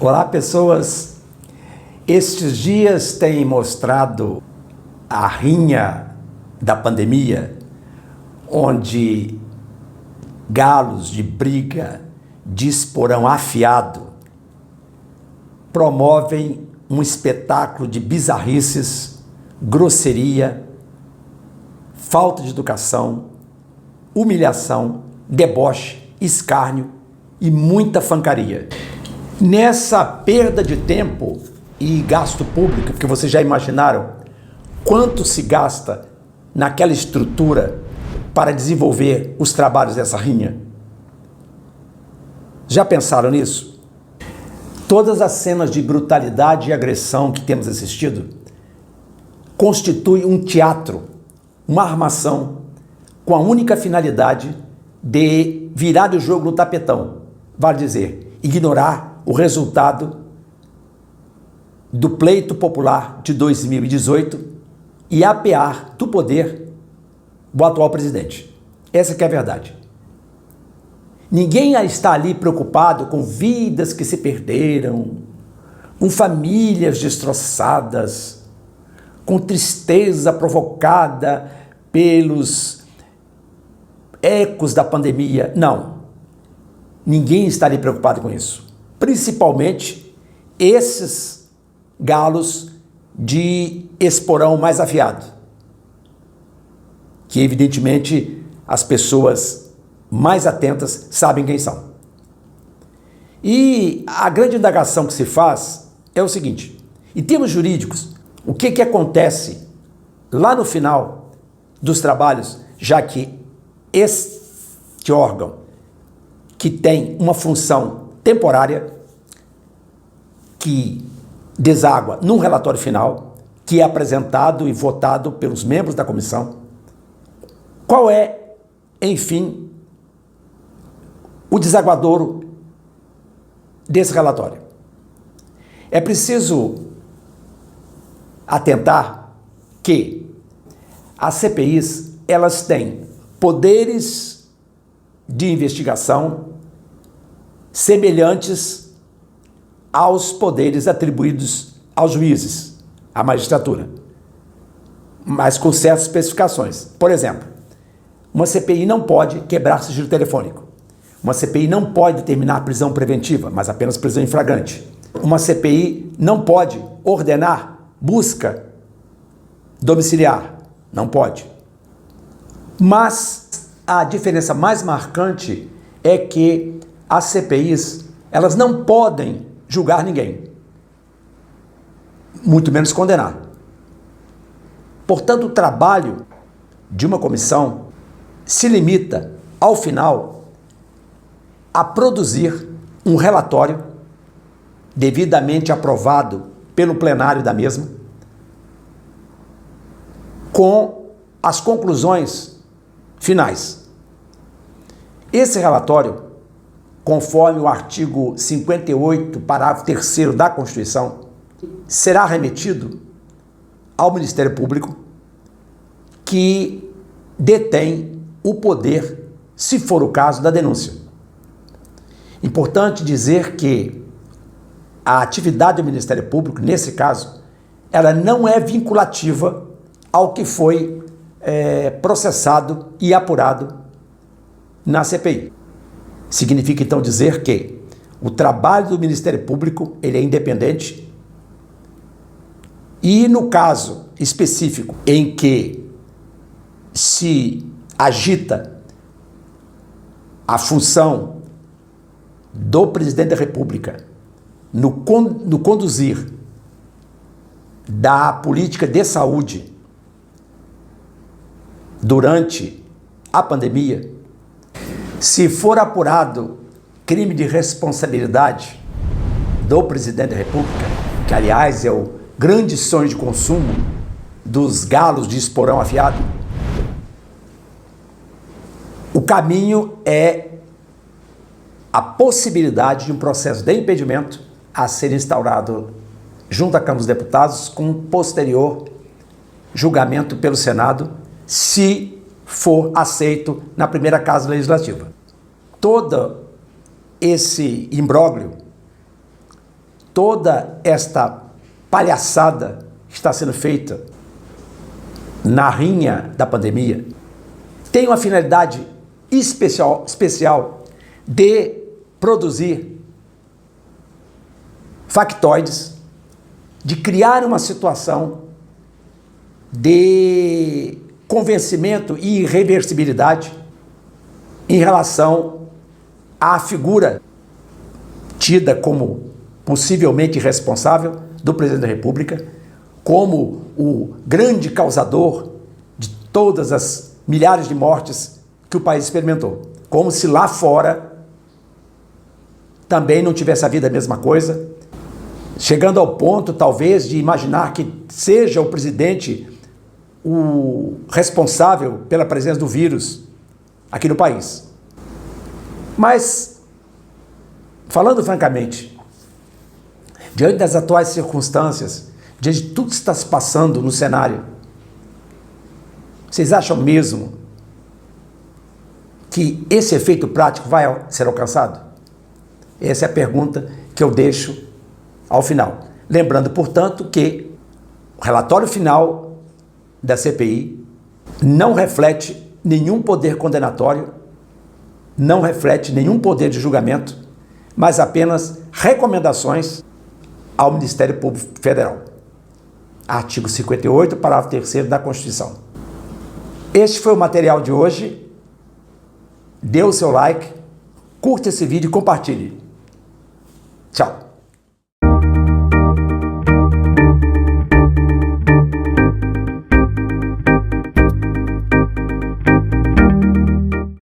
Olá, pessoas. Estes dias têm mostrado a rinha da pandemia, onde galos de briga, de esporão afiado, promovem um espetáculo de bizarrices, grosseria, falta de educação, humilhação, deboche, escárnio e muita fancaria. Nessa perda de tempo e gasto público, porque vocês já imaginaram quanto se gasta naquela estrutura para desenvolver os trabalhos dessa rinha? Já pensaram nisso? Todas as cenas de brutalidade e agressão que temos assistido constituem um teatro, uma armação com a única finalidade de virar o jogo no tapetão, vale dizer, ignorar o resultado do pleito popular de 2018 e apear do poder o atual presidente. Essa que é a verdade. Ninguém está ali preocupado com vidas que se perderam, com famílias destroçadas, com tristeza provocada pelos ecos da pandemia. Não. Ninguém está ali preocupado com isso. Principalmente esses galos de esporão mais afiado, que evidentemente as pessoas mais atentas sabem quem são. E a grande indagação que se faz é o seguinte: em termos jurídicos, o que acontece lá no final dos trabalhos, já que este órgão, que tem uma função temporária, que deságua num relatório final, que é apresentado e votado pelos membros da comissão, qual é, enfim, o desaguadouro desse relatório? É preciso atentar que as CPIs, elas têm poderes de investigação semelhantes aos poderes atribuídos aos juízes, à magistratura, mas com certas especificações. Por exemplo, uma CPI não pode quebrar sigilo telefônico. Uma CPI não pode determinar prisão preventiva, mas apenas prisão em flagrante. Uma CPI não pode ordenar busca domiciliar. Não pode. Mas a diferença mais marcante é que as CPIs, elas não podem julgar ninguém, muito menos condenar. Portanto, o trabalho de uma comissão se limita, ao final, a produzir um relatório devidamente aprovado pelo plenário da mesma, com as conclusões finais. Esse relatório, conforme o artigo 58, parágrafo 3º da Constituição, será remetido ao Ministério Público, que detém o poder, se for o caso, da denúncia. Importante dizer que a atividade do Ministério Público, nesse caso, ela não é vinculativa ao que foi processado e apurado na CPI. Significa, então, dizer que o trabalho do Ministério Público ele é independente e, no caso específico em que se agita a função do presidente da República no conduzir da política de saúde durante a pandemia, se for apurado crime de responsabilidade do presidente da República, que aliás é o grande sonho de consumo dos galos de esporão afiado, o caminho é a possibilidade de um processo de impedimento a ser instaurado junto à Câmara dos Deputados com posterior julgamento pelo Senado, se for aceito na primeira Casa Legislativa. Todo esse imbróglio toda esta palhaçada que está sendo feita na rinha da pandemia tem uma finalidade especial de produzir factoides, de criar uma situação de convencimento e irreversibilidade em relação à figura tida como possivelmente irresponsável do presidente da República, como o grande causador de todas as milhares de mortes que o país experimentou. Como se lá fora também não tivesse havido a mesma coisa, chegando ao ponto, talvez, de imaginar que seja o presidente o responsável pela presença do vírus aqui no país. Mas, falando francamente, diante das atuais circunstâncias, diante de tudo que está se passando no cenário, vocês acham mesmo que esse efeito prático vai ser alcançado? Essa é a pergunta que eu deixo ao final. Lembrando, portanto, que o relatório final da CPI não reflete nenhum poder condenatório, não reflete nenhum poder de julgamento, mas apenas recomendações ao Ministério Público Federal. Artigo 58, parágrafo 3º da Constituição. Este foi o material de hoje. Dê o seu like, curta esse vídeo e compartilhe. Tchau.